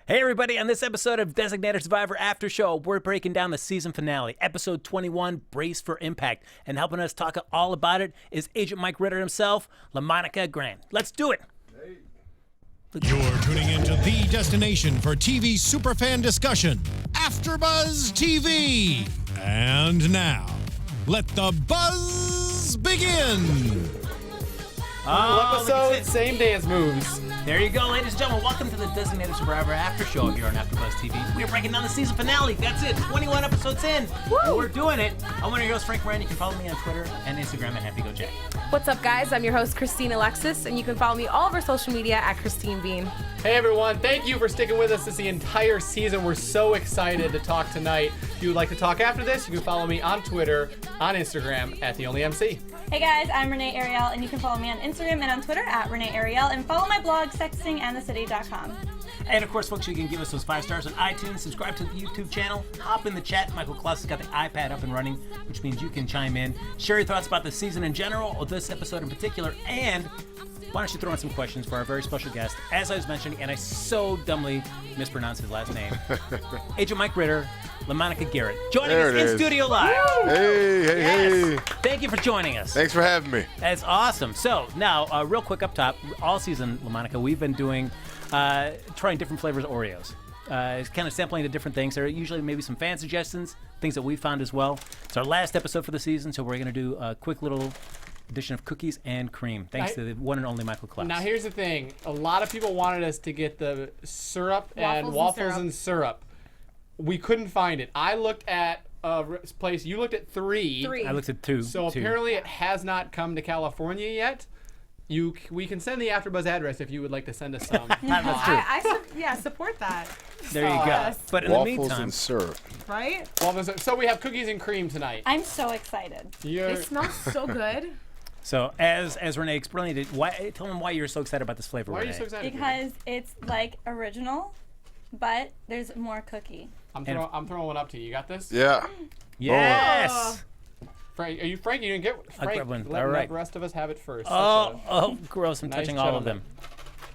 Hey everybody, on this episode of Designated Survivor After Show, we're breaking down the season finale, episode 21, Brace for Impact. And helping us talk all about it is Agent Mike Ritter himself, Lamonica Garrett. Let's do it! You're tuning into the destination for TV superfan discussion, AFTERBUZZ TV. And now, let the buzz begin! Episode, same dance moves. There you go, ladies and gentlemen. Welcome to the Designated Survivor After Show here on AFTERBUZZ TV. We're breaking down the season finale. That's it. 21 episodes in. And we're doing it. I'm one of your hosts, Frank Moran. You can follow me on Twitter and Instagram at HappyGoJack. What's up, guys? I'm your host, Christine Alexis, and you can follow me all over social media at Christine Bean. Hey everyone, thank you for sticking with us this the entire season. We're so excited to talk tonight. If you would like to talk after this, you can follow me on Twitter, on Instagram, at TheOnlyMC. Hey guys, I'm Renee Ariel, and you can follow me on Instagram and on Twitter at Renee Ariel, and follow my blog, sextingandthecity.com. And of course, folks, you can give us those 5 stars on iTunes, subscribe to the YouTube channel, hop in the chat. Michael Clouse has got the iPad up and running, which means you can chime in, share your thoughts about the season in general, or this episode in particular, and why don't you throw in some questions for our very special guest, as I was mentioning, and I so dumbly mispronounced his last name, Agent Mike Ritter, Lamonica Garrett, joining us in studio live. Hey. Thank you for joining us. Thanks for having me. That's awesome. So now, real quick up top, all season, Lamonica, we've been doing, trying different flavors of Oreos. It's kind of sampling the different things. There are usually maybe some fan suggestions, things that we found as well. It's our last episode for the season, so we're going to do a quick little edition of cookies and cream, thanks to the one and only Michael Clouse. Now here's the thing. A lot of people wanted us to get the syrup and waffles and syrup. We couldn't find it. I looked at a place. You looked at three. I looked at 2. So apparently it has not come to California yet. We can send the AfterBuzz address if you would like to send us some. That's true. I support that. There you go. Yes. But in the Waffles meantime, and syrup. Right? So we have cookies and cream tonight. I'm so excited. It smells so good. so as Renee explained it, tell them why you're so excited about this flavor, Why are Renee. you so excited? Because it's like original, but there's more cookie. I'm throwing one up to you. You got this? Yeah. Yes! Frank, are you Frank? You didn't get Frank. grab one. Let All right. the rest of us have it first. Oh, gross. I'm Nice touching all of them.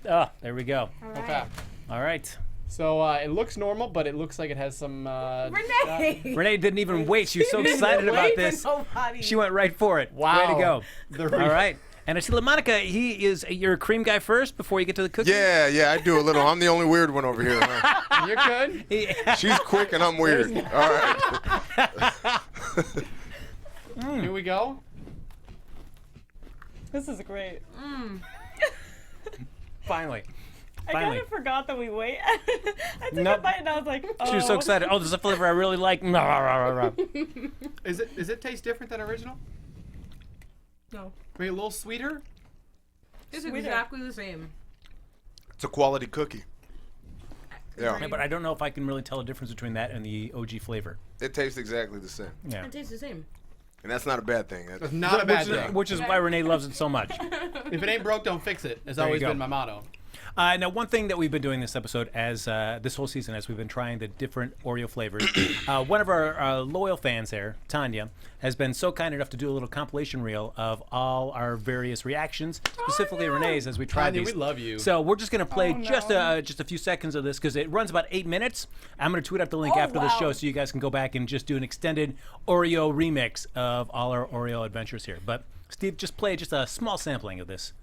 gentleman. There we go. All right. Okay. All right. So it looks normal, but it looks like it has some. Renee! Renee didn't even wait. She was so excited about Wait this. for nobody. She went right for it. Wow. Way to go. The All right. And I see Lamonica, you're a cream guy first before you get to the cookies? Yeah, I do a little. I'm the only weird one over here. Huh? You're good. Yeah. She's quick and I'm weird. All right. Here we go. This is great. Finally. I kind of forgot that we wait. I took Nope. a bite and I was like, oh. She was so excited. Oh, there's a flavor I really like. Does it taste different than original? No. Maybe a little sweeter? It's Sweeter. exactly the same. It's a quality cookie. Yeah. But I don't know if I can really tell the difference between that and the OG flavor. It tastes exactly the same. Yeah. It tastes the same. And that's not a bad thing. It's not a bad thing. Which is why Renee loves it so much. If it ain't broke, don't fix it. Has There you always go. been my motto. Now, one thing that we've been doing this episode, as this whole season, as we've been trying the different Oreo flavors, one of our loyal fans there, Tanya, has been so kind enough to do a little compilation reel of all our various reactions, specifically Renee's, as we try Tanya, these. we love you. So we're just going to play just a few seconds of this because it runs about 8 minutes. I'm going to tweet out the link after the show so you guys can go back and just do an extended Oreo remix of all our Oreo adventures here. But Steve, just play just a small sampling of this.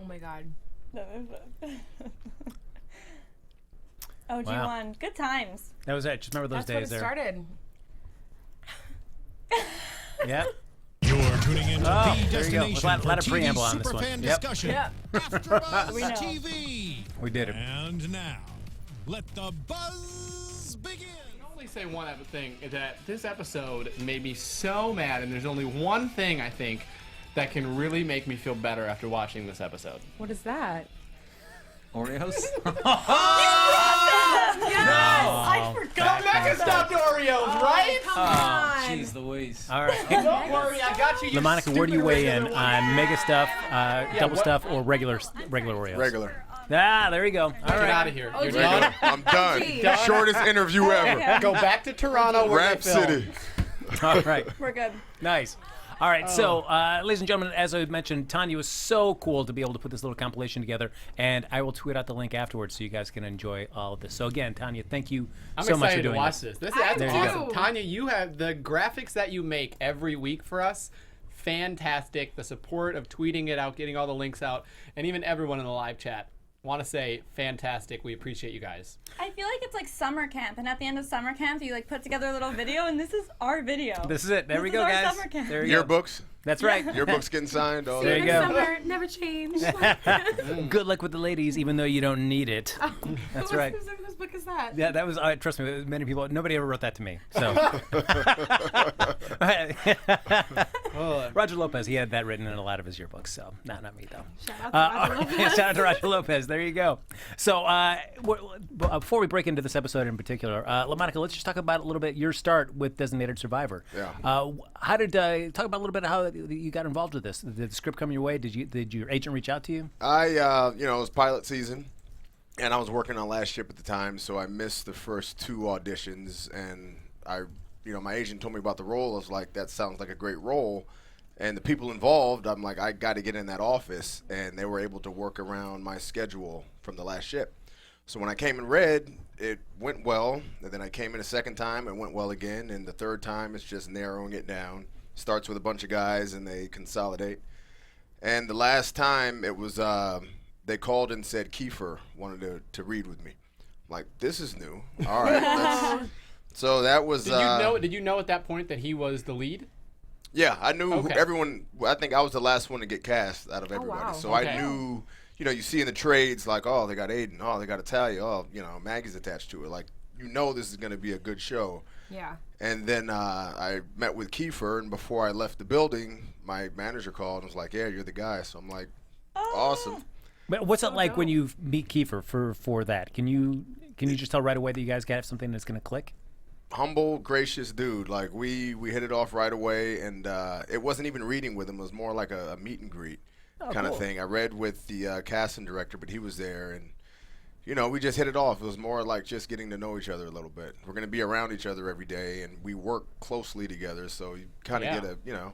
Oh my God. OG1. Wow. Good times. That was it. Just remember those That's days when it there. started. Yeah. You're tuning into Oh, the there you go. destination Lot of for TV preamble on this one. superfan Yep. discussion, Yeah. AFTERBUZZ We know. TV. We did it. And now, let the buzz begin. I can only say one other thing, is that this episode made me so mad, and there's only one thing I think that can really make me feel better after watching this episode. What is that? Oreos? I forgot. Mecca stuffed Oreos, right? Come on. Jeez Louise. All right. Don't worry, I got you. you Lamonica, where do you stupid weigh in regular on mega stuff, double what- stuff, or regular Oreos? Regular. Ah, there you go. All Get right. out of here. You're Regular. done. I'm done. Done. Shortest interview ever. Go back to Toronto where Rap they filmed. City. All right. We're good. Nice. All right, so ladies and gentlemen, as I mentioned, Tanya was so cool to be able to put this little compilation together, and I will tweet out the link afterwards so you guys can enjoy all of this. So again, Tanya, thank you so much for doing this. this. That's I awesome. do. Tanya, you have the graphics that you make every week for us. Fantastic. The support of tweeting it out, getting all the links out, and even everyone in the live chat. Want to say fantastic. We appreciate you guys. I feel like it's like summer camp, and at the end of summer camp, you like put together a little video, and this is our video. This is it. There we go, our guys. summer camp. There you go. Yearbooks. That's right. Your book's getting signed. All There you that. go. Summer never change. Good luck with the ladies, even though you don't need it. That's right. Whose book is that? Yeah, that was. Trust me, many people. Nobody ever wrote that to me. So, Roger Lopez, he had that written in a lot of his yearbooks. So, not me though. Shout out to Roger Lopez. Shout out to Roger Lopez. There you go. So, before we break into this episode in particular, LaMonica, let's just talk about a little bit your start with Designated Survivor. Yeah. How did talk about a little bit of how you got involved with this? Did the script come your way? Did your agent reach out to you? It was pilot season, and I was working on Last Ship at the time, so I missed the first 2 auditions, and my agent told me about the role. I was like, that sounds like a great role. And the people involved, I'm like, I got to get in that office, and they were able to work around my schedule from the Last Ship. So when I came and read, it went well, and then I came in a second time, it went well again, and the third time it's just narrowing it down. Starts with a bunch of guys, and they consolidate. And the last time it was, they called and said Kiefer wanted to read with me. I'm like, this is new. All right. So that was. Did you know at that point that he was the lead? Yeah, I knew Okay. everyone. I think I was the last one to get cast out of everybody. wow. So Okay. I knew, you see in the trades, like, oh, they got Aiden. Oh, they got Italia. Oh, Maggie's attached to it. Like, this is going to be a good show. Yeah. And then I met with Kiefer, and before I left the building, my manager called and was like, yeah, you're the guy. So I'm like, awesome. But what's it like when you meet Kiefer for that? Can you just tell right away that you guys got something that's going to click? Humble, gracious dude. Like, we hit it off right away, and it wasn't even reading with him. It was more like a meet and greet kind of thing. I read with the casting director, but he was there, and we just hit it off. It was more like just getting to know each other a little bit. We're going to be around each other every day, and we work closely together, so you kind of get a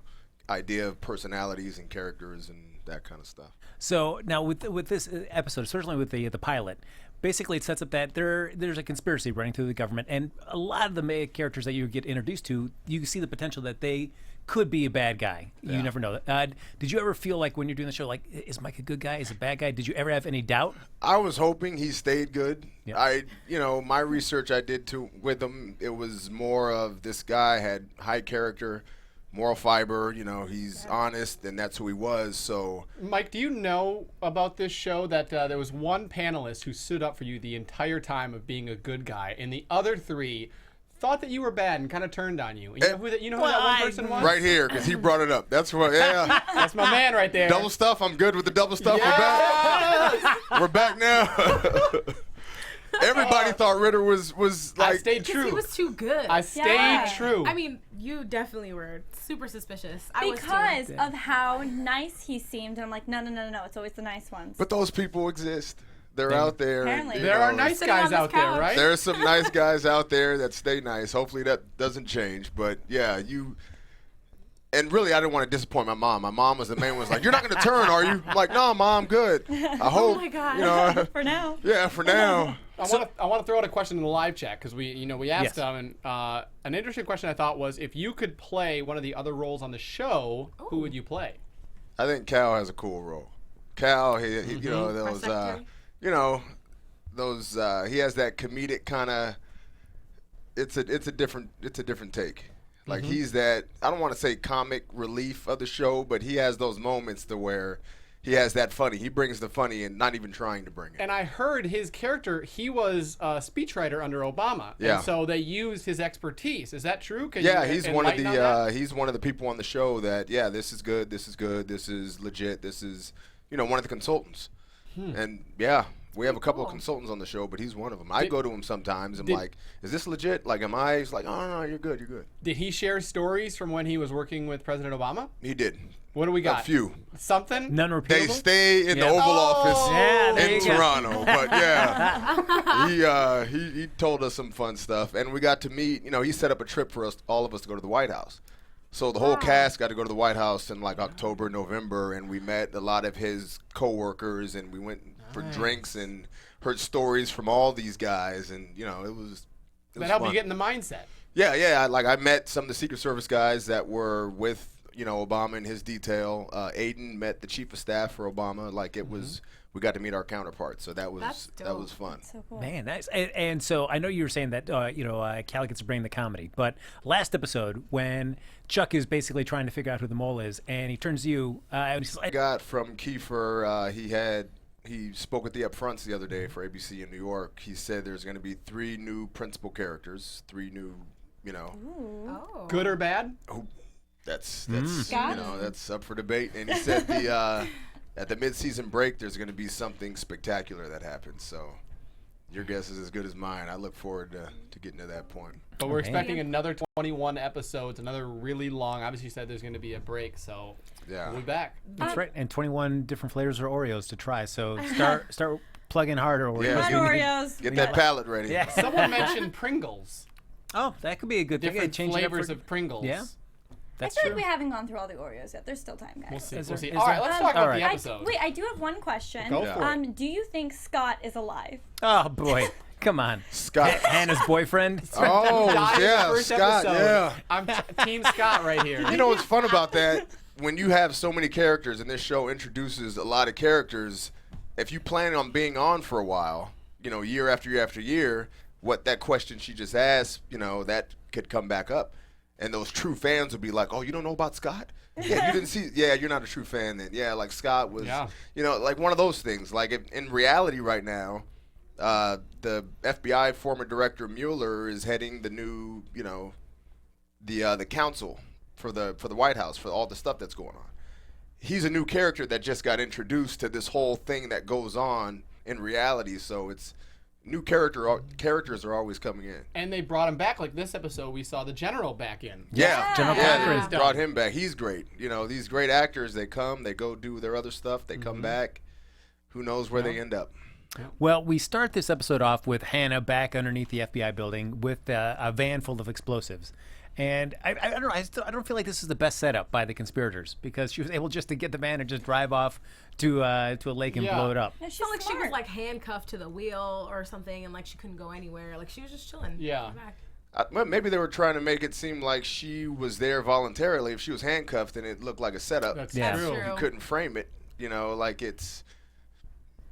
idea of personalities and characters and that kind of stuff. So now with this episode, certainly with the pilot, basically it sets up that there's a conspiracy running through the government, and a lot of the main characters that you get introduced to, you see the potential that they could be a bad guy. Yeah. You never know. Did you ever feel like when you're doing the show, like, is Mike a good guy? Is a bad guy? Did you ever have any doubt? I was hoping he stayed good. Yeah. My research I did with him, it was more of this guy had high character, moral fiber. He's honest, and that's who he was. So, Mike, do you know about this show that there was one panelist who stood up for you the entire time of being a good guy, and the other 3 thought that you were bad and kind of turned on you? You know who that one person was? Right here, because he brought it up. That's what. Yeah. That's my man right there. Double stuff. I'm good with the double stuff. Yes! We're back now. Everybody thought Ritter was like. I stayed Because he true. was too good. I stayed true. I mean, you definitely were super suspicious. I was Because too. of how nice he seemed, and I'm like, no, it's always the nice ones. But those people exist. They're out there. Apparently. There are nice Sitting on guys this out there, couch. right? There's some nice guys out there that stay nice. Hopefully that doesn't change. But yeah, and really I didn't want to disappoint my mom. My mom was the main one. Was like, you're not going to turn, are you? I'm like, no, Mom, good. I hope. Oh my God. For now. Yeah, for now. I want to throw out a question in the live chat because we asked Yes. them, and an interesting question I thought was, if you could play one of the other roles on the show, who would you play? I think Cal has a cool role. Cal, he he has that comedic kind of. It's a different take. Like he's that, I don't want to say comic relief of the show, but he has those moments to where he has that funny. He brings the funny and not even trying to bring it. And I heard his character, he was a speechwriter under Obama. Yeah. And so they used his expertise. Is that true? Can Yeah, you he's one of enlighten on that? the he's one of the people on the show that this is good, this is legit, this is one of the consultants. And yeah, we have a couple of consultants on the show, but he's one of them. I go to him sometimes. I'm like, is this legit? Like, am I? He's like, oh no, you're good. Did he share stories from when he was working with President Obama? He did. What do we got? A few. Something? None They repeatable? stay in the Yeah. Oval Office Yeah, there in you go. Toronto, but yeah, he told us some fun stuff, and we got to meet. He set up a trip for all of us to go to the White House. So the whole cast got to go to the White House in like October, November, and we met a lot of his coworkers, and we went for drinks and heard stories from all these guys, and it was That helped fun. you get in the mindset. Yeah. I met some of the Secret Service guys that were with Obama in his detail. Aiden met the chief of staff for Obama. Like it was, we got to meet our counterparts, so that was fun. So cool. Man, nice. And so I know you were saying that Cal gets to bring the comedy, but last episode when Chuck is basically trying to figure out who the mole is, and he turns to you, and he's like, Got from Kiefer, he spoke at the Upfronts the other day for ABC in New York. He said there's going to be 3 new principal characters, 3 new, Good or bad? that's Scott? that's up for debate. And he said at the mid-season break there's going to be something spectacular that happens. So your guess is as good as mine. I look forward to getting to that point. But we're expecting another 21 episodes, another really long. Obviously, you said there's going to be a break, so Yeah. we'll be back. that's right, and 21 different flavors of Oreos to try. So start plugging harder Oreos. Yeah. Not Oreos. Get that palate ready. Yeah. Someone mentioned Pringles. Oh, that could be a good thing. Different Change it up flavors for- of Pringles. Yeah. I That's feel true. like we haven't gone through all the Oreos yet. There's still time, guys. We'll see. Is We'll there- see. is All right, there- let's talk about Alright. the episode. Wait, I do have one question. Go for it. Do you think Scott is alive? Oh boy, come on, Scott. Hannah's boyfriend. Oh, Died in the yeah, first Scott, episode. yeah. I'm Team Scott right here. You know what's fun about that? When you have so many characters, and this show introduces a lot of characters, if you plan on being on for a while, year after year after year, what that question she just asked, that could come back up. And those true fans would be like, oh, you don't know about Scott? Yeah, you didn't see. Yeah, you're not a true fan then. Yeah, like Scott was, like one of those things. Like in reality right now, the FBI former director Mueller is heading the new, the council for the White House for all the stuff that's going on. He's a new character that just got introduced to this whole thing that goes on in reality. So it's new characters are always coming in. And they brought him back. Like this episode, we saw the general back in. Yeah, General Parker is they brought him back. He's great. These great actors, they come, they go do their other stuff, they come back. Who knows where they end up? Well, we start this episode off with Hannah back underneath the FBI building with a van full of explosives. And I don't know. I don't feel like this is the best setup by the conspirators because she was able just to get the van and just drive off to a lake and blow it up. No, It she's felt like she was smart. like handcuffed to the wheel or something, and like she couldn't go anywhere. Like she was just chilling. Yeah. Back. Well, maybe they were trying to make it seem like she was there voluntarily. If she was handcuffed, then it looked like a setup. That's Yeah. true. That's You couldn't frame it, like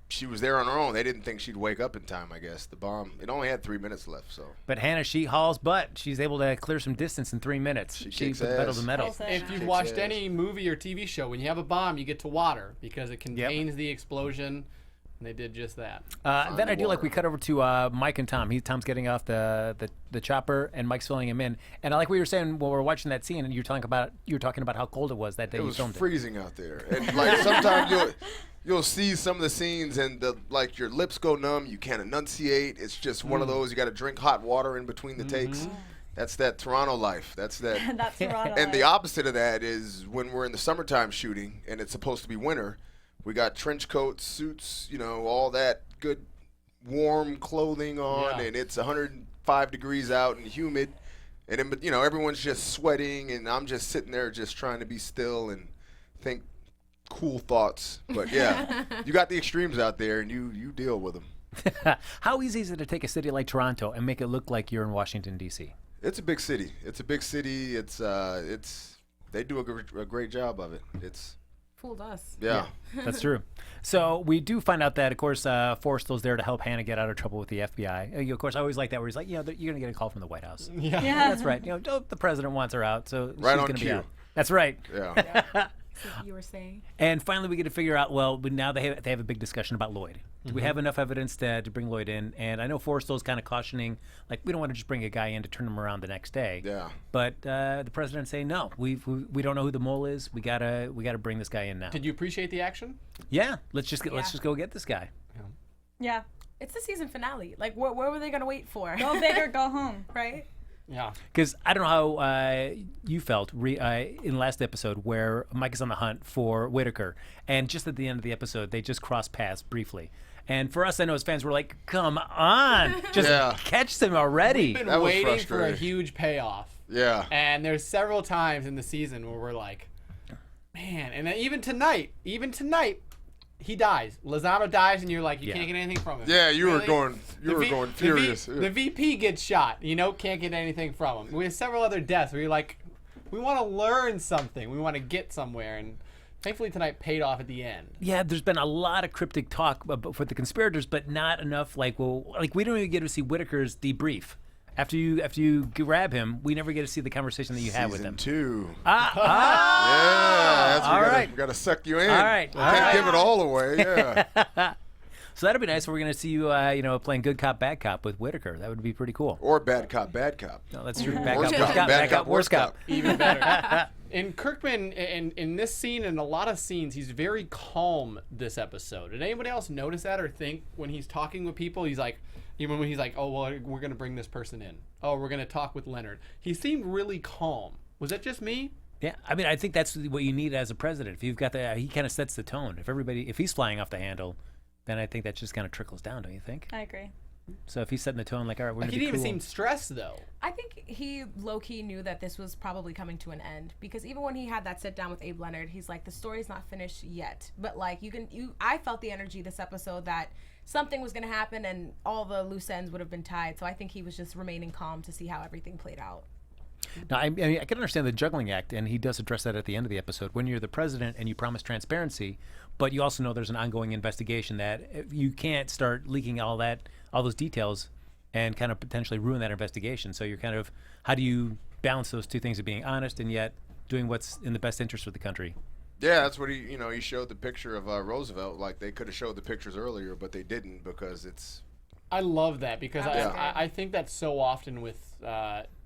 she was there on her own. They didn't think she'd wake up in time, I guess. The bomb, it only had 3 minutes left, so. But Hannah, she hauls butt. She's able to clear some distance in 3 minutes. She She kicks put pedal ass. to metal. Also- If you've Kicks watched ass. any movie or TV show, when you have a bomb, you get to water because it contains the explosion. And they did just that. Then I do like water. we cut over to Mike and Tom. Tom's getting off the chopper and Mike's filling him in. And I like what you were saying while we were watching that scene and you were talking about how cold it was that day It you was filmed freezing out there. And like sometimes you'll see some of the scenes and your lips go numb, you can't enunciate. It's just one of those, you gotta drink hot water in between the takes. That's that Toronto life. That's that. That's Toronto. And the opposite of that is when we're in the summertime shooting and it's supposed to be winter, we got trench coats, suits, all that good warm clothing on, and it's 105 degrees out and humid. And then, everyone's just sweating and I'm just sitting there just trying to be still and think cool thoughts. But yeah, you got the extremes out there and you deal with them. How easy is it to take a city like Toronto and make it look like you're in Washington, D.C.? It's a big city. It's they do a great job of it. It's Fooled us. yeah. That's true. So we do find out that, of course, Forrestal's there to help Hannah get out of trouble with the FBI. Of course, I always like that where he's like, you're going to get a call from the White House. Yeah. Yeah. That's right. The president wants her out, so Right she's on going to be cue. out. That's right. Yeah. So you were saying. And finally, we get to figure out, now they have a big discussion about Lloyd. Do we have enough evidence to bring Lloyd in? And I know Forrestal's kind of cautioning, like, we don't want to just bring a guy in to turn him around the next day. Yeah. But the president's saying, no, we don't know who the mole is. We gotta bring this guy in now. Did you appreciate the action? Yeah, let's just go get this guy. Yeah. It's the season finale. Like, where were they gonna wait for? Go big or go home. Right? Yeah. Because I don't know how you felt in last episode where Mike is on the hunt for Whitaker, and just at the end of the episode, they just cross paths briefly. And for us, I know as fans, we're like, come on, just Yeah. catch them already. Been That was waiting for a frustrating. huge payoff Yeah. And there's several times in the season where we're like, man, and then even tonight, he dies. Lozano dies, and you're like, you can't get anything from him. Yeah, you were Really? going furious. The VP gets shot. Can't get anything from him. We have several other deaths where you're like, we want to learn something. We want to get somewhere, and thankfully tonight paid off at the end. Yeah, there's been a lot of cryptic talk for the conspirators, but not enough. We don't even get to see Whitaker's debrief. After you grab him, we never get to see the conversation that you had with him. Season 2. All right. We gotta suck you in. All right. We can't give it all away. Yeah. So that'd be nice. We're going to see you, playing good cop, bad cop with Whitaker. That would be pretty cool. Or bad cop, bad cop. No, that's true. Bad Worst cop, worst cop, bad cop, worst cop. Even better. And Kirkman, in this scene and a lot of scenes, he's very calm this episode. Did anybody else notice that or think when he's talking with people, he's like, even when he's like, oh, well, we're going to bring this person in. Oh, we're going to talk with Leonard. He seemed really calm. Was that just me? Yeah, I mean, I think that's what you need as a president. If you've got he kind of sets the tone. If he's flying off the handle, then I think that just kind of trickles down, don't you think? I agree. So if he's setting the tone, like, all right, we're going to He be didn't cool. even seem stressed, though. I think he low-key knew that this was probably coming to an end, because even when he had that sit down with Abe Leonard, he's like, the story's not finished yet. But like I felt the energy this episode that something was going to happen and all the loose ends would have been tied. So I think he was just remaining calm to see how everything played out. Now, I mean, I can understand the juggling act, and he does address that at the end of the episode. When you're the president and you promise transparency, but you also know there's an ongoing investigation, that you can't start leaking all those details and kind of potentially ruin that investigation. So you're kind of, how do you balance those two things of being honest and yet doing what's in the best interest for the country? Yeah, that's what he showed the picture of Roosevelt. Like, they could have showed the pictures earlier, but they didn't because it's... I love that because Yeah. I think that's so often with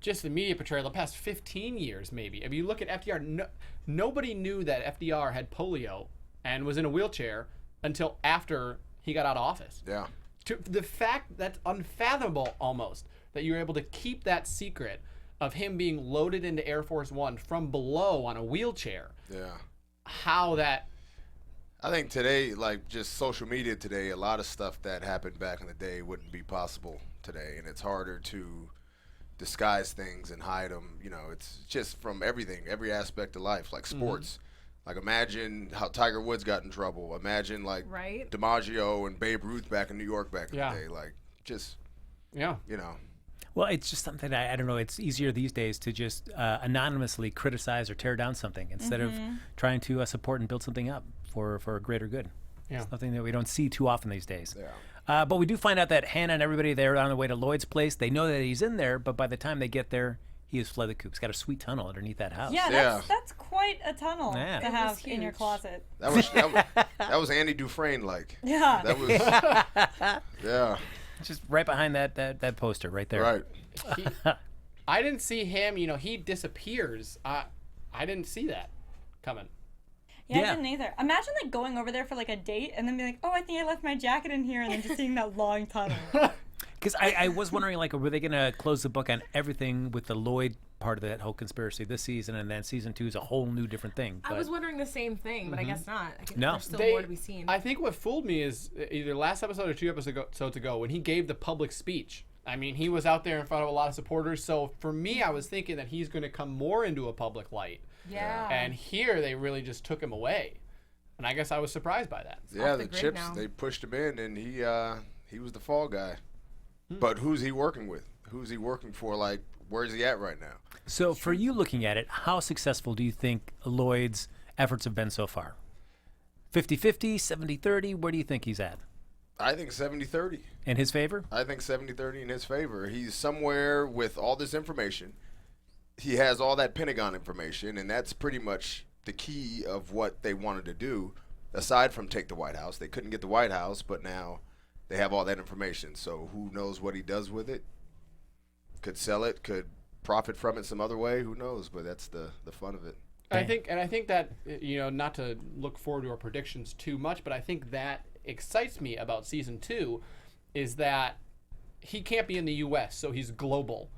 just the media portrayal the past 15 years maybe. If you look at FDR, nobody knew that FDR had polio and was in a wheelchair until after he got out of office. Yeah. The fact that's unfathomable almost that you were able to keep that secret of him being loaded into Air Force One from below on a wheelchair. Yeah. How that... I think today, like just social media today, a lot of stuff that happened back in the day wouldn't be possible today, and it's harder to disguise things and hide them. It's just from everything, every aspect of life, like sports. Like, imagine how Tiger Woods got in trouble. Imagine, like, Right. DiMaggio and Babe Ruth back in New York back in Yeah. the day. Like, just, Yeah. Well, it's just something I don't know. It's easier these days to just anonymously criticize or tear down something instead of trying to support and build something up for a greater good. Yeah. It's something that we don't see too often these days. Yeah. But we do find out that Hannah and everybody there on the way to Lloyd's place, they know that he's in there, but by the time they get there, he has fled the coop. He's got a sweet tunnel underneath that house. Yeah, Yeah. that's quite a tunnel Yeah. to It have was in your huge. closet. That was Andy Dufresne like. Yeah. That was, yeah, Just right behind that poster right there. right. I didn't see him, he disappears. I didn't see that coming. Yeah, Yeah. I didn't either. Imagine like going over there for like a date and then being like, oh, I think I left my jacket in here, and then just seeing that long tunnel. Because I was wondering, like, were they going to close the book on everything with the Lloyd part of that whole conspiracy this season, and then season 2 is a whole new different thing? I was wondering the same thing, but I guess not. No. There's still more to be seen. I think what fooled me is either last episode or 2 episodes ago when he gave the public speech. I mean, he was out there in front of a lot of supporters. So for me, I was thinking that he's going to come more into a public light. yeah. And here they really just took him away. And I guess I was surprised by that. Yeah, off the the grid chips, now. they pushed him in, and he was the fall guy. But who's he working with? Who's he working for? Like, where's he at right now? So for you looking at it, how successful do you think Lloyd's efforts have been so far? 50-50, 70-30, where do you think he's at? I think 70-30. In his favor? I think 70-30 in his favor. He's somewhere with all this information. He has all that Pentagon information, and that's pretty much the key of what they wanted to do, aside from take the White House. They couldn't get the White House, but now they have all that information. So who knows what he does with it? Could sell it, could profit from it some other way. Who knows? But that's the fun of it. I think that, not to look forward to our predictions too much, but I think that excites me about season 2 is that he can't be in the U.S., so he's global.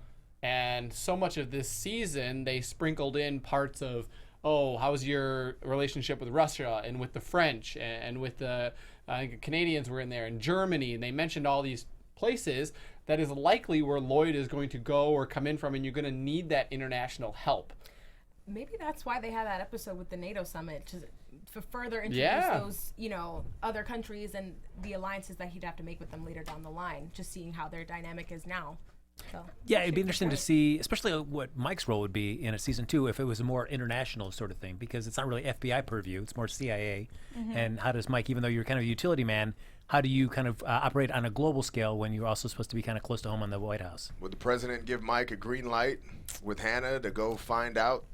And so much of this season, they sprinkled in parts of, oh, how's your relationship with Russia and with the French and with the I think Canadians were in there and Germany, and they mentioned all these places that is likely where Lloyd is going to go or come in from, and you're going to need that international help. Maybe that's why they had that episode with the NATO summit to further introduce those, other countries and the alliances that he'd have to make with them later down the line, just seeing how their dynamic is now. So, yeah, it'd be interesting to see, especially what Mike's role would be in a season 2 if it was a more international sort of thing, because it's not really FBI purview, it's more CIA. And how does Mike, even though you're kind of a utility man, how do you kind of operate on a global scale when you're also supposed to be kind of close to home on the White House? Would the president give Mike a green light with Hannah to go find out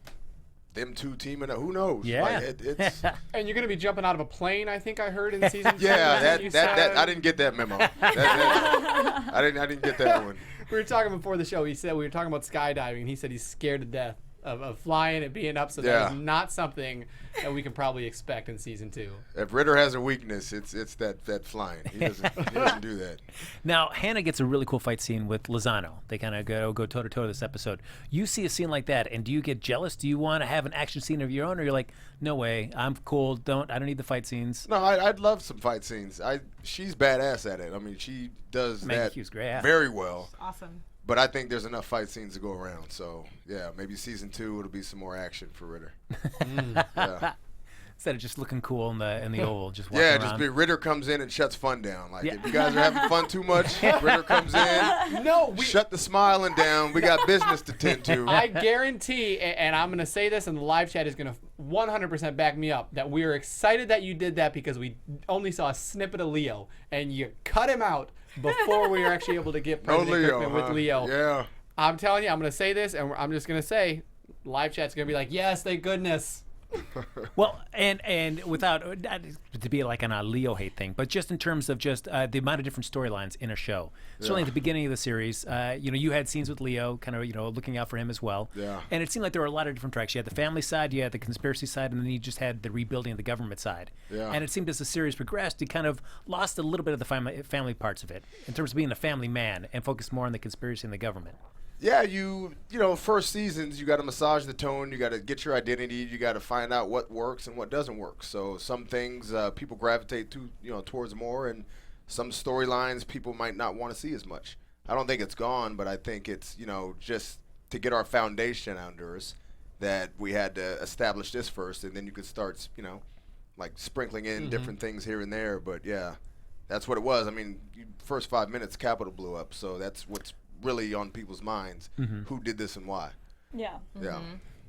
them two teaming up? Who knows? Yeah. Like, it's And you're going to be jumping out of a plane, I think I heard in season 2. yeah. That I didn't get that memo. I didn't get that one. We were talking before the show. He said we were talking about skydiving. He said he's scared to death of flying and being up. So that is not something that we can probably expect in season 2. If Ritter has a weakness, it's that flying. He doesn't do that. Now, Hannah gets a really cool fight scene with Lozano. They kind of go toe-to-toe this episode. You see a scene like that, and do you get jealous? Do you want to have an action scene of your own, or you're like, no way, I'm cool, I don't need the fight scenes? No, I'd love some fight scenes. She's badass at it. I mean, she does that very well. Awesome. But I think there's enough fight scenes to go around. So, yeah, maybe season 2 it'll be some more action for Ritter. Yeah. Instead of just looking cool in the oval, just walking around. Just be Ritter comes in and shuts fun down. Like, if you guys are having fun too much, Ritter comes in, shut the smiling down. We got business to tend to. I guarantee, and I'm going to say this, and the live chat is going to 100% back me up, that we are excited that you did that because we only saw a snippet of Leo, and you cut him out before we were actually able to get President Cookman with Leo. Yeah. I'm telling you, I'm going to say this, and I'm just going to say, live chat's going to be like, yes, thank goodness. Well, and without to be like on a Leo hate thing, but just in terms of just the amount of different storylines in a show. Certainly at the beginning of the series, you had scenes with Leo, kind of looking out for him as well. Yeah. And it seemed like there were a lot of different tracks. You had the family side, you had the conspiracy side, and then you just had the rebuilding of the government side. Yeah. And it seemed as the series progressed, you kind of lost a little bit of the family parts of it in terms of being a family man and focused more on the conspiracy and the government. Yeah, first seasons, you got to massage the tone. You got to get your identity. You got to find out what works and what doesn't work. So some things people gravitate to, towards more, and some storylines people might not want to see as much. I don't think it's gone, but I think it's, just to get our foundation under us that we had to establish this first, and then you could start, like sprinkling in different things here and there. But yeah, that's what it was. I mean, first 5 minutes, Capitol blew up, so that's what's really on people's minds. Who did this and why? Yeah.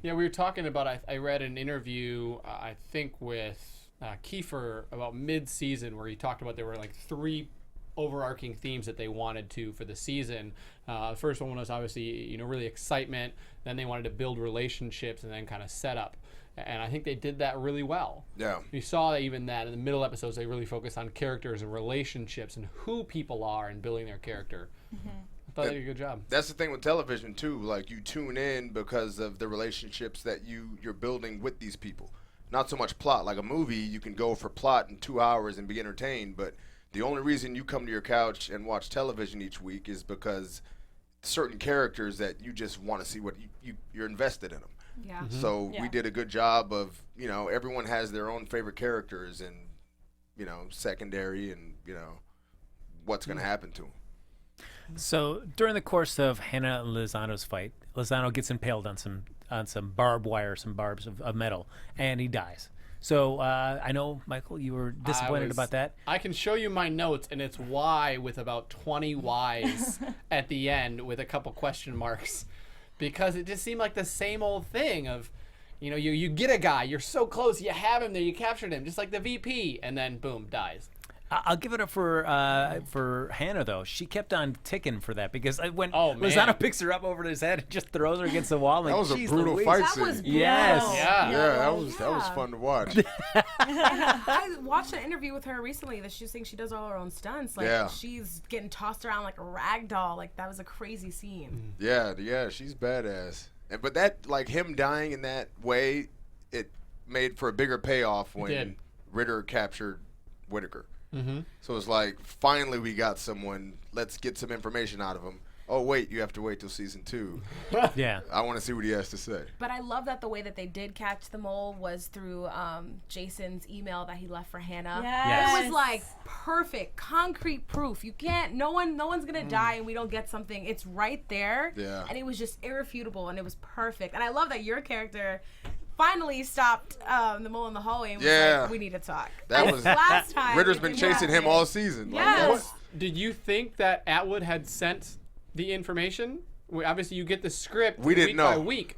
Yeah, we were talking about, I read an interview, I think with Kiefer about mid-season, where he talked about there were like 3 overarching themes that they wanted to for the season. The first one was obviously, really excitement. Then they wanted to build relationships and then kind of set up. And I think they did that really well. Yeah. You saw even that in the middle episodes, they really focused on characters and relationships and who people are and building their character. I thought they did a good job. That's the thing with television too. Like, you tune in because of the relationships that you're building with these people. Not so much plot. Like a movie, you can go for plot in 2 hours and be entertained. But the only reason you come to your couch and watch television each week is because certain characters that you just want to see what you're invested in them. Yeah. So we did a good job of, everyone has their own favorite characters and, secondary and, what's going to happen to them. So during the course of Hannah and Lozano's fight, Lozano gets impaled on some barbed wire, some barbs of metal, and he dies. So I know, Michael, you were disappointed about that. I can show you my notes, and it's why with about 20 whys at the end with a couple question marks, because it just seemed like the same old thing of, you get a guy, you're so close, you have him there, you captured him, just like the VP, and then boom, dies. I'll give it up for Hannah, though. She kept on ticking for that, because when man. Lozano picks her up over his head and just throws her against the wall, that was a brutal fight scene. Yes. Yeah, that was fun to watch. I watched an interview with her recently that she's saying she does all her own stunts. Like, she's getting tossed around like a rag doll. Like, that was a crazy scene. Yeah, she's badass. But that, like, him dying in that way, it made for a bigger payoff when Ritter captured Whitaker. So it's like, finally we got someone. Let's get some information out of him. Oh, wait, you have to wait till season 2. Yeah. I want to see what he has to say. But I love that the way that they did catch the mole was through Jason's email that he left for Hannah. Yes. It was like perfect, concrete proof. You can't. No one's gonna die, and we don't get something. It's right there. Yeah. And it was just irrefutable, and it was perfect. And I love that your character finally stopped the mole in the hallway and was like, we need to talk. That was last time. Ritter's been chasing him all season. Yes. Did you think that Atwood had sent the information? Obviously, you get the script We didn't week know. by week.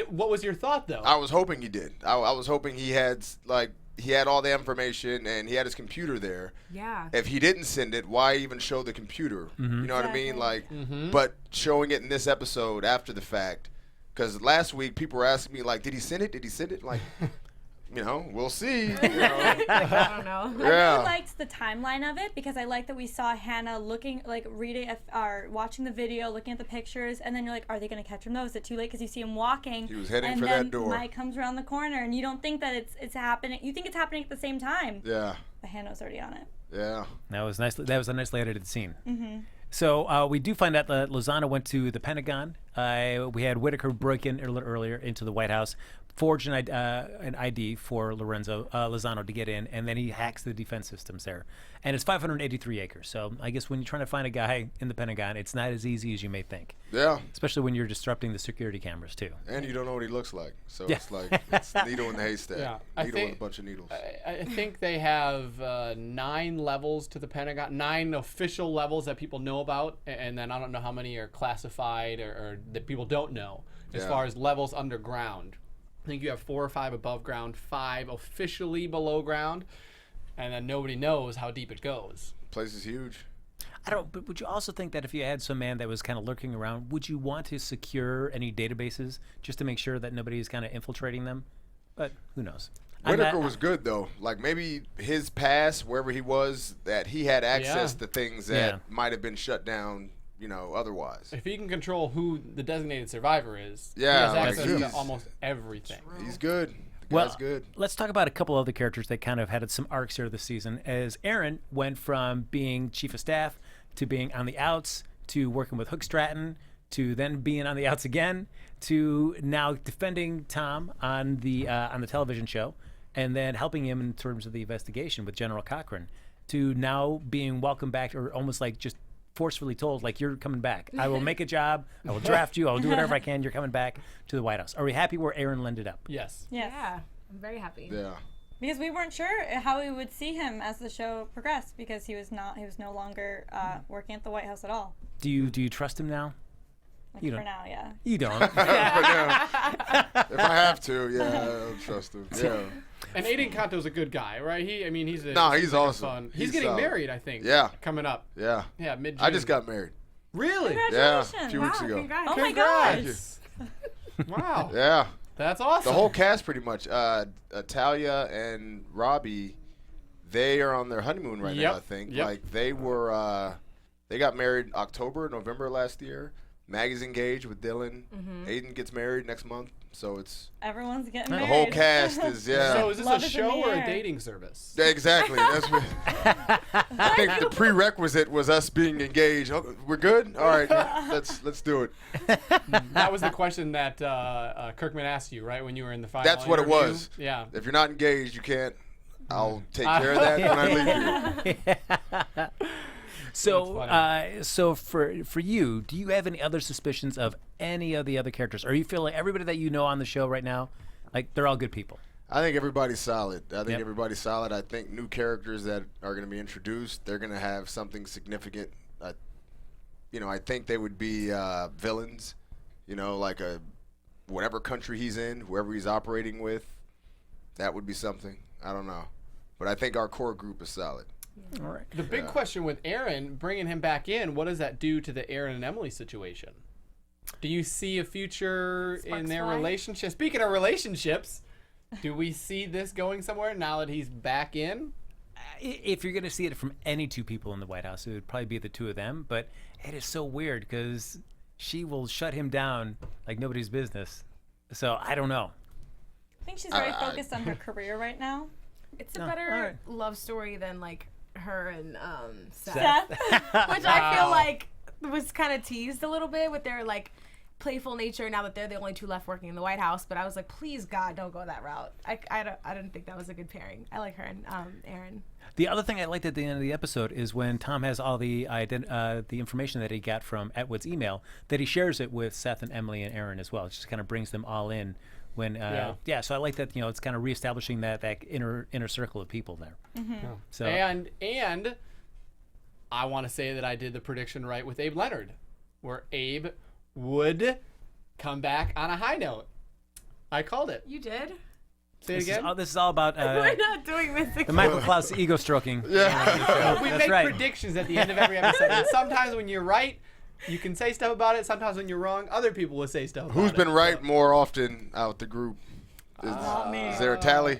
What was your thought, though? I was hoping he did. I was hoping he had all the information and he had his computer there. Yeah. If he didn't send it, why even show the computer? You know what I mean? Like, but showing it in this episode after the fact, because last week people were asking me like, did he send it? Did he send it? Like, we'll see. I don't know. Yeah. I really liked the timeline of it because I like that we saw Hannah looking, like reading or watching the video, looking at the pictures, and then you're like, are they going to catch him? No, is it too late? Because you see him walking. He was heading and for then that door. Mike comes around the corner, and you don't think that it's happening. You think it's happening at the same time. Yeah. But Hannah's already on it. Yeah. That was nice. That was a nicely edited scene. So we do find out that Lozano went to the Pentagon. We had Whitaker break in a little earlier into the White House, forged an ID for Lozano to get in, and then he hacks the defense systems there. And it's 583 acres. So I guess when you're trying to find a guy in the Pentagon, it's not as easy as you may think. Yeah. Especially when you're disrupting the security cameras too. And you don't know what he looks like. So Yeah. it's like, it's needle in the haystack. Yeah. Needle with a bunch of needles. I think they have 9 levels to the Pentagon, 9 official levels that people know about, and then I don't know how many are classified or that people don't know as far as levels underground. I think you have 4 or 5 above ground, 5 officially below ground, and then nobody knows how deep it goes. Place is huge. But would you also think that if you had some man that was kind of lurking around, would you want to secure any databases just to make sure that nobody is kind of infiltrating them? But who knows? Whitaker was good though. Like maybe his past, wherever he was, that he had access to things that might have been shut down, otherwise. If he can control who the designated survivor is, he Yeah, has like access he's- to almost everything. He's good. The Well, guy's good. let's talk about a couple other characters that kind of had some arcs here this season. As Aaron went from being chief of staff to being on the outs to working with Hook Stratton to then being on the outs again to now defending Tom on the television show and then helping him in terms of the investigation with General Cochran to now being welcomed back or almost like just forcefully told, like, you're coming back. I will make a job. I will draft you. I will do whatever I can. You're coming back to the White House. Are we happy where Aaron ended up? Yes. Yes. Yeah. I'm very happy. Yeah. Because we weren't sure how we would see him as the show progressed because he was no longer working at the White House at all. Do you trust him now? Like You for don't. now, yeah. You don't. But yeah, if I have to, I don't trust him. Yeah. And Aiden Kanto's a good guy, right? He's He's awesome. fun. He's He's getting solid. married, I think. Yeah. Coming up. Yeah. Yeah, mid-June. I just got married. Really? Yeah. Congratulations. A few weeks ago. Congrats. Oh my Congrats. gosh. Wow. Yeah. That's awesome. The whole cast pretty much. Talia and Robbie, they are on their honeymoon right now, I think. Yep. Like they were they got married November last year. Maggie's engaged with Dylan. Aiden gets married next month. So it's Everyone's getting the married. whole cast is So is this Love a is in show the or a air. dating service? Yeah, exactly. That's what I think the prerequisite was us being engaged. Oh, we're good? All right. Let's do it. That was the question that Kirkman asked you, right, when you were in the final That's what it interview? was. Yeah. If you're not engaged, you can't. I'll take care of that when I leave you. So for you, do you have any other suspicions of any of the other characters? Or you feel like everybody that you know on the show right now, like they're all good people? I think everybody's solid. Yep. Everybody's solid. I think new characters that are going to be introduced, they're going to have something significant. I think they would be villains. Like whatever country he's in, whoever he's operating with, that would be something. I don't know, but I think our core group is solid. All right. The big question with Aaron, bringing him back in, what does that do to the Aaron and Emily situation? Do you see a future in Sparks their fly? relationship? Speaking of relationships, do we see this going somewhere now that he's back in? If you're going to see it from any two people in the White House, it would probably be the two of them. But it is so weird because she will shut him down like nobody's business. So I don't know. I think she's very focused on her career right now. It's a No, better all right. love story than like her and Seth. Seth. Which I feel like was kind of teased a little bit with their like playful nature now that they're the only two left working in the White House. But I was like, please God, don't go that route. I didn't think that was a good pairing. I like her and Aaron. The other thing I liked at the end of the episode is when Tom has all the information that he got from Atwood's email, that he shares it with Seth and Emily and Aaron as well. It just kind of brings them all in. When so I like that, it's kind of reestablishing that inner circle of people there. Mm-hmm. Yeah. So and I want to say that I did the prediction right with Abe Leonard, where Abe would come back on a high note. I called it. You did? Say it again. This is all about We're not doing this again. the Michael Clouse ego stroking. Yeah. We That's make right. predictions at the end of every episode. And sometimes when you're right, you can say stuff about it. Sometimes when you're wrong, other people will say stuff about it. Who's been right more often out the group? Is there a tally?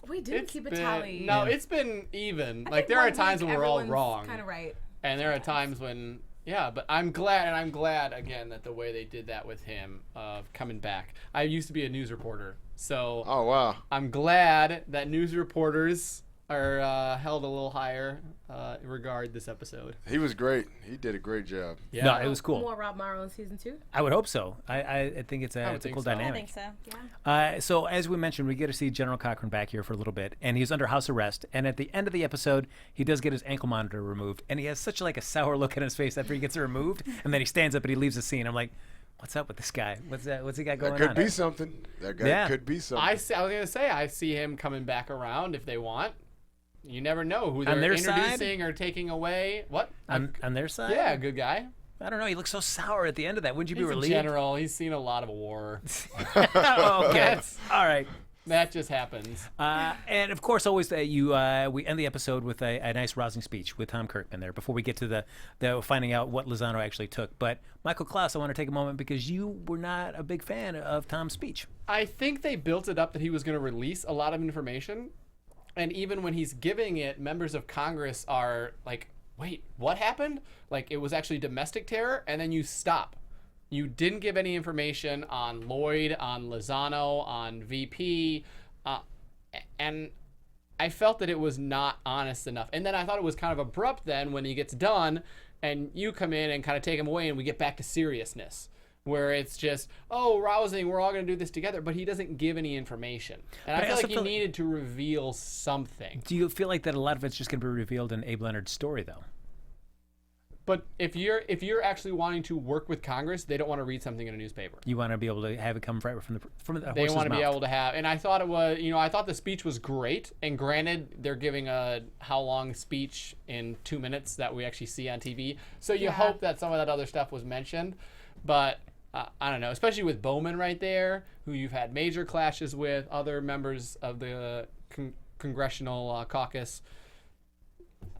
We didn't keep a tally. No, it's been even. I Like, think there are one times week when we're all everyone's wrong. Kind of right. And there are times when, but I'm glad again that the way they did that with him of coming back. I used to be a news reporter, so Oh, wow. I'm glad that news reporters are held a little higher in regard this episode. He was great. He did a great job. Yeah. No, it was cool. More Rob Morrow in season 2. I would hope so. I think it's I a would think cool so. I dynamic. think so. Yeah. So as we mentioned, we get to see General Cochran back here for a little bit, and he's under house arrest. And at the end of the episode, he does get his ankle monitor removed, and he has such a sour look on his face after he gets it removed, and then he stands up and he leaves the scene. I'm like, what's up with this guy? What's he got going That could on? be something. That guy could be something. I was gonna say I see him coming back around if they want. You never know who they're their introducing or taking away. What? On their side? Yeah, good guy. I don't know. He looks so sour at the end of that. Wouldn't you be He's a relieved? general. He's seen a lot of war. Oh, okay. All right. That just happens. And of course, always we end the episode with a nice rousing speech with Tom Kirkman there before we get to the finding out what Lozano actually took. But Michael Clouse, I want to take a moment because you were not a big fan of Tom's speech. I think they built it up that he was going to release a lot of information. And even when he's giving it, members of Congress are like, wait, what happened? Like, it was actually domestic terror, and then you stop. You didn't give any information on Lloyd, on Lozano, on VP, and I felt that it was not honest enough. And then I thought it was kind of abrupt then when he gets done, and you come in and kind of take him away, and we get back to seriousness, where it's just, rousing, we're all going to do this together, but he doesn't give any information. And But I feel also like he needed to reveal something. Do you feel like that a lot of it's just going to be revealed in Abe Leonard's story, though? But if you're actually wanting to work with Congress, they don't want to read something in a newspaper. You want to be able to have it come right from the horse's They want to be mouth. able to have, and I thought it was, I thought the speech was great. And granted, they're giving a how long speech in 2 minutes that we actually see on TV. So you hope that some of that other stuff was mentioned, but I don't know, especially with Bowman right there, who you've had major clashes with, other members of the congressional caucus.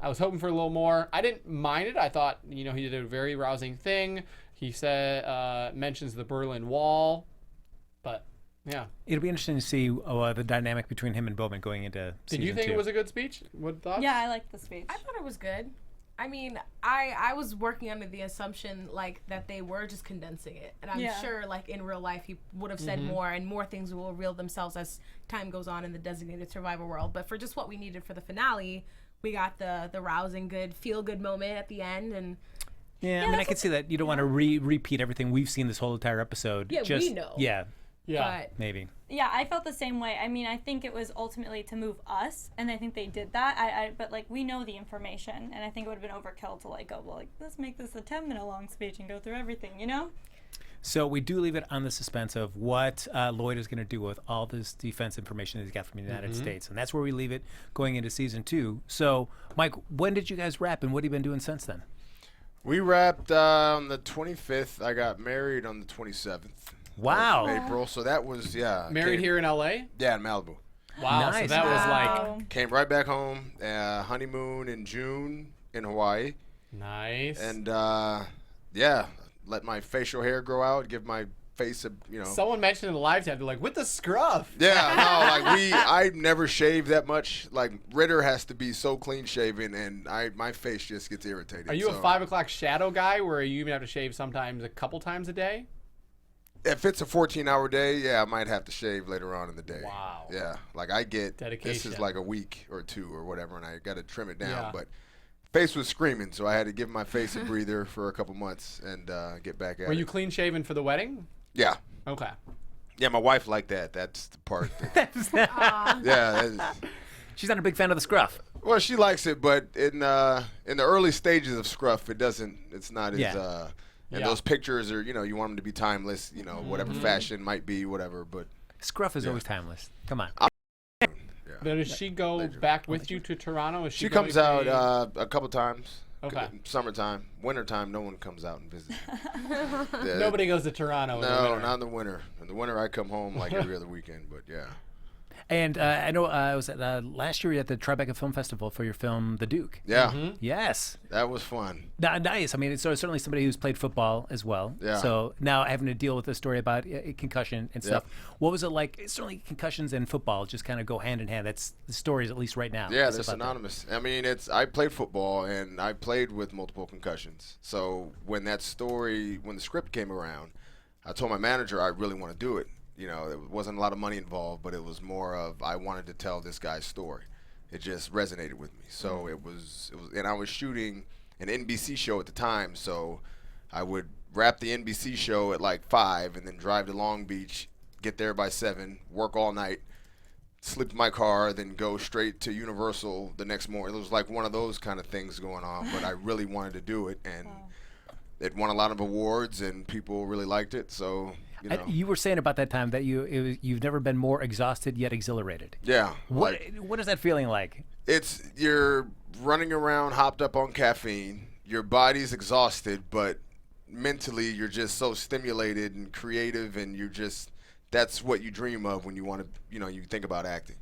I was hoping for a little more. I didn't mind it. I thought, he did a very rousing thing. He said, mentions the Berlin Wall, but yeah. It'll be interesting to see the dynamic between him and Bowman going into season Did you think 2. it was a good speech? What thoughts? Yeah, I liked the speech. I thought it was good. I mean, I was working under the assumption that they were just condensing it, and I'm sure in real life he would have said more, and more things will reveal themselves as time goes on in the designated survivor world. But for just what we needed for the finale, we got the rousing, good, feel good moment at the end, and Yeah, I mean, I can see that you don't want to repeat everything we've seen this whole entire episode. Yeah, we know. Yeah, but maybe. Yeah, I felt the same way. I mean, I think it was ultimately to move us, and I think they did that. But we know the information, and I think it would have been overkill to let's make this a 10-minute long speech and go through everything, So we do leave it on the suspense of what Lloyd is going to do with all this defense information that he's got from the United States. And that's where we leave it going into season 2. So, Mike, when did you guys wrap, and what have you been doing since then? We wrapped on the 25th. I got married on the 27th. Wow. Of April. So that was, Married here in LA? Yeah, in Malibu. Wow. Nice. So that was Came right back home. Honeymoon in June in Hawaii. nice. And, let my facial hair grow out, give my face a, Someone mentioned in the live chat, they're like, with the scruff. Yeah, no, I never shave that much. Like, Ritter has to be so clean shaven, and my face just gets irritated. Are you a 5 o'clock shadow guy where you even have to shave sometimes a couple times a day? If it's a 14-hour day, I might have to shave later on in the day. Wow. Yeah, like I get, Dedication. this is like a week or 2 or whatever, and I got to trim it down. Yeah. But face was screaming, so I had to give my face a breather for a couple months and get back at it. Were you clean shaven for the wedding? Yeah. Okay. Yeah, my wife liked that. That's the part. Yeah. She's not a big fan of the scruff. Well, she likes it, but in the early stages of scruff, it's not as. And those pictures are, you want them to be timeless. Whatever fashion might be, whatever. But scruff is always timeless. Come on. But does she go back with you to Toronto? Is she comes out a couple times. Okay. Summertime. Wintertime, no one comes out and visits. Nobody goes to Toronto. No, not in the winter. In the winter, I come home like every other weekend, but yeah. And I know I was at last year at the Tribeca Film Festival for your film, The Duke. Yeah. Yes. That was fun. Nice. I mean, it's certainly somebody who's played football as well. Yeah. So now having to deal with the story about concussion and stuff. What was it like? Certainly concussions and football just kind of go hand in hand. That's the stories, at least right now. Yeah, they're synonymous. I mean, I played football, and I played with multiple concussions. So when the script came around, I told my manager I really want to do it. There wasn't a lot of money involved, but it was more of I wanted to tell this guy's story. It just resonated with me. So it was, and I was shooting an NBC show at the time, so I would wrap the NBC show at like 5 and then drive to Long Beach, get there by 7, work all night, sleep in my car, then go straight to Universal the next morning. It was like one of those kind of things going on, but I really wanted to do it, and it won a lot of awards, and people really liked it, so... You were saying about that time that you've never been more exhausted yet exhilarated. Yeah. What is that feeling like? You're running around hopped up on caffeine. Your body's exhausted, but mentally you're just so stimulated and creative, and that's what you dream of when you want to, you think about acting.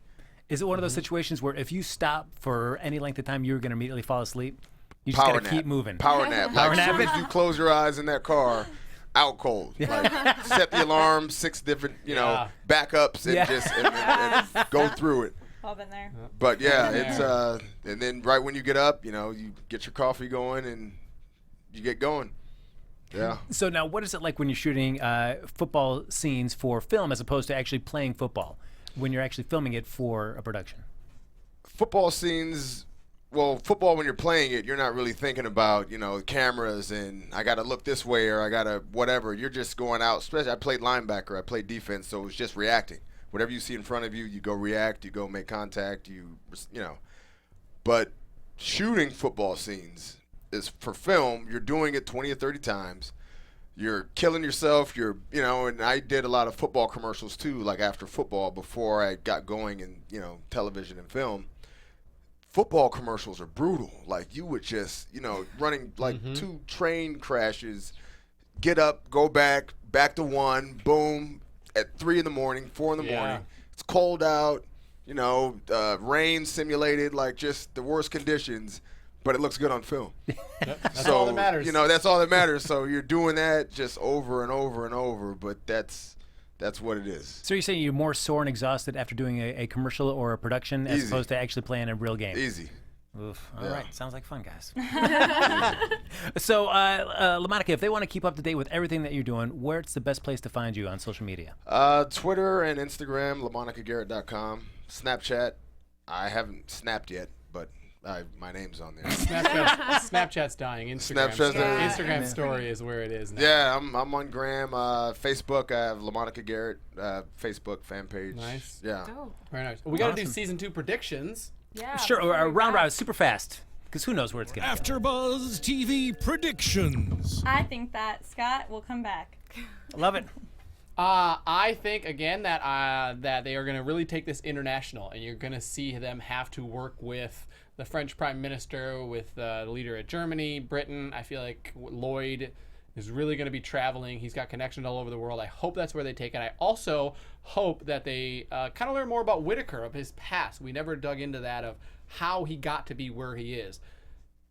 Is it one of those situations where if you stop for any length of time, you're going to immediately fall asleep? You just got to keep moving. Power nap. Power nap. As soon as you close your eyes in that car, out cold. Like set the alarm, 6 different, backups, and and go through it. All been there. But yeah, it's and then right when you get up, you get your coffee going and you get going. Yeah. So now, what is it like when you're shooting football scenes for film as opposed to actually playing football? When you're actually filming it for a production? Football scenes. Well, football, when you're playing it, you're not really thinking about, cameras and I got to look this way or I got to whatever. You're just going out. Especially I played linebacker. I played defense, so it was just reacting. Whatever you see in front of you, you go react, you go make contact, But shooting football scenes is for film. You're doing it 20 or 30 times. You're killing yourself. And I did a lot of football commercials too, like after football before I got going in, television and film. Football commercials are brutal. Like you would just, running like 2 train crashes, get up, go back to 1, boom, at 3 in the morning, 4 in the morning. It's cold out, rain simulated, like just the worst conditions, but it looks good on film. That's all that matters. That's all that matters. So you're doing that just over and over and over, but that's what it is. So you're saying you're more sore and exhausted after doing a commercial or a production as opposed to actually playing a real game? Easy. Oof. All right. Sounds like fun, guys. So, Lamonica, if they want to keep up to date with everything that you're doing, where's the best place to find you on social media? Twitter and Instagram, LamonicaGarrett.com. Snapchat. I haven't snapped yet, but my name's on there. Snapchat's dying. Instagram story is where it is now. Yeah, I'm on Gram, Facebook. I have Lamonica Garrett Facebook fan page. Nice. Yeah. Dope. Very nice. Well, we got to do season 2 predictions. Yeah. Sure. Round robin, super fast, because who knows where it's going to go. AFTERBUZZ TV predictions. I think that Scott will come back. Love it. I think again that they are going to really take this international, and you're going to see them have to work with the French Prime Minister, with the leader of Germany, Britain. I feel like Lloyd is really going to be traveling. He's got connections all over the world. I hope that's where they take it. I also hope that they kind of learn more about Whitaker, of his past. We never dug into that, of how he got to be where he is.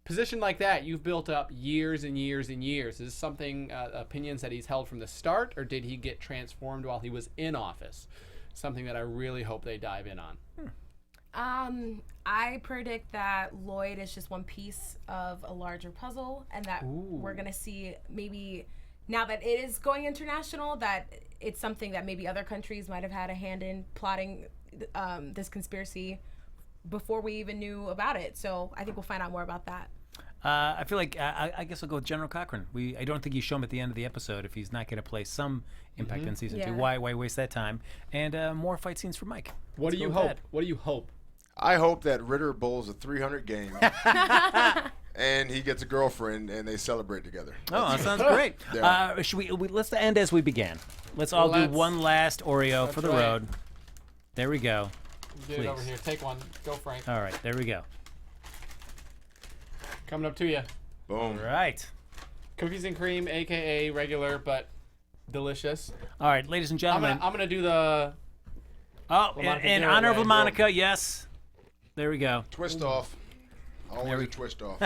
Position like that, you've built up years and years and years. Is this something, opinions that he's held from the start, or did he get transformed while he was in office? Something that I really hope they dive in on. I predict that Lloyd is just one piece of a larger puzzle, and that we're going to see, maybe now that it is going international, that it's something that maybe other countries might have had a hand in plotting this conspiracy before we even knew about it. So I think we'll find out more about that. I feel like I guess I'll go with General Cochran. I don't think you show him at the end of the episode if he's not going to play some impact in season 2. Why waste that time? And more fight scenes for Mike. What do you hope? What do you hope? I hope that Ritter bowls a 300 game. And he gets a girlfriend, and they celebrate together. Oh, that sounds great. Yeah. Should we let's end as we began. Let's all do one last Oreo for the road. There we go. Get it over here. Take one. Go, Frank. All right, there we go. Coming up to you. Boom. All right. Cookies and cream, a.k.a. regular, but delicious. All right, ladies and gentlemen. I'm gonna do the... Oh, in honor of Lamonica, yes. There we go. Twist off. Always a twist off.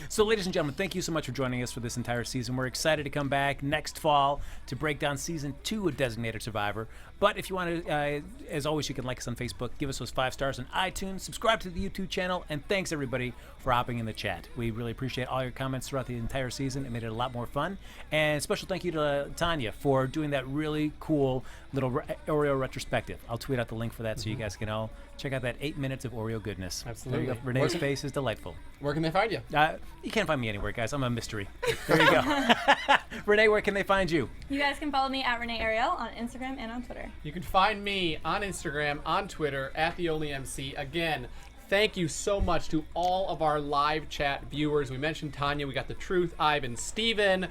So, ladies and gentlemen, thank you so much for joining us for this entire season. We're excited to come back next fall to break down season 2 of Designated Survivor. But if you want to, as always, you can like us on Facebook, give us those 5 stars on iTunes, subscribe to the YouTube channel, and thanks everybody for hopping in the chat. We really appreciate all your comments throughout the entire season. It made it a lot more fun. And special thank you to Tanya for doing that really cool little Oreo retrospective. I'll tweet out the link for that so you guys can all check out that 8 minutes of Oreo goodness. Absolutely. There you go. Renee's face is delightful. Where can they find you? You can't find me anywhere, guys. I'm a mystery. There you go. Renee, where can they find you? You guys can follow me at Renee Ariel on Instagram and on Twitter. You can find me on Instagram, on Twitter, at TheOnlyMC. Again, thank you so much to all of our live chat viewers. We mentioned Tanya. We got The Truth, Ivan, Steven.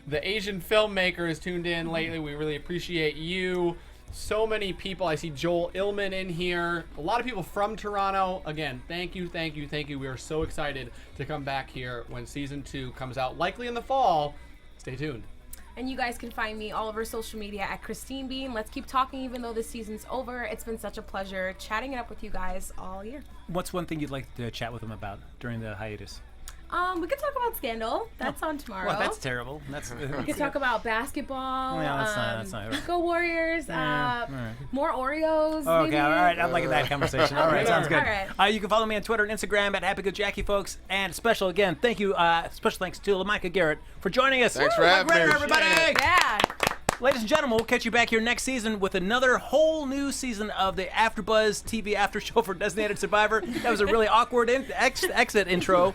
The Asian filmmaker has tuned in lately. We really appreciate you. So many people. I see Joel Illman in here. A lot of people from Toronto. Again, thank you, thank you, thank you. We are so excited to come back here when season 2 comes out, likely in the fall. Stay tuned. And you guys can find me all over social media at Christine Bean. Let's keep talking even though this season's over. It's been such a pleasure chatting it up with you guys all year. What's one thing you'd like to chat with them about during the hiatus? We could talk about Scandal. That's on tomorrow. Well, that's terrible. We could talk about basketball. Yeah, that's not right. Go Warriors. More Oreos. Okay, maybe. all right. I'm liking that conversation. All right, sounds good. All right. You can follow me on Twitter and Instagram at HappyGoodJackie, folks. And special thanks to Lamonica Garrett for joining us. Thanks for having me. Everybody. Yeah. Ladies and gentlemen, we'll catch you back here next season with another whole new season of the AfterBuzz TV after show for Designated Survivor. That was a really awkward exit intro.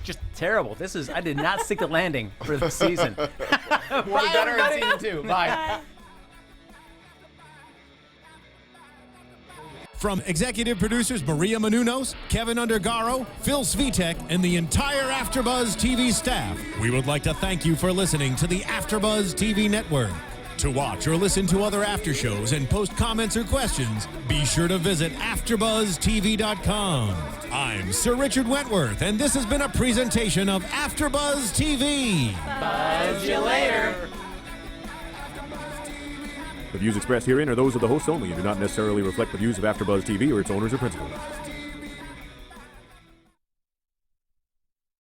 Just terrible. I did not stick the landing for the season. We'll be better in season 2. Bye. From executive producers Maria Menounos, Kevin Undergaro, Phil Svitek, and the entire AfterBuzz TV staff, we would like to thank you for listening to the AfterBuzz TV network. To watch or listen to other after shows and post comments or questions, be sure to visit AfterBuzzTV.com. I'm Sir Richard Wentworth, and this has been a presentation of AfterBuzz TV. Buzz you later. The views expressed herein are those of the hosts only and do not necessarily reflect the views of AfterBuzz TV or its owners or principals.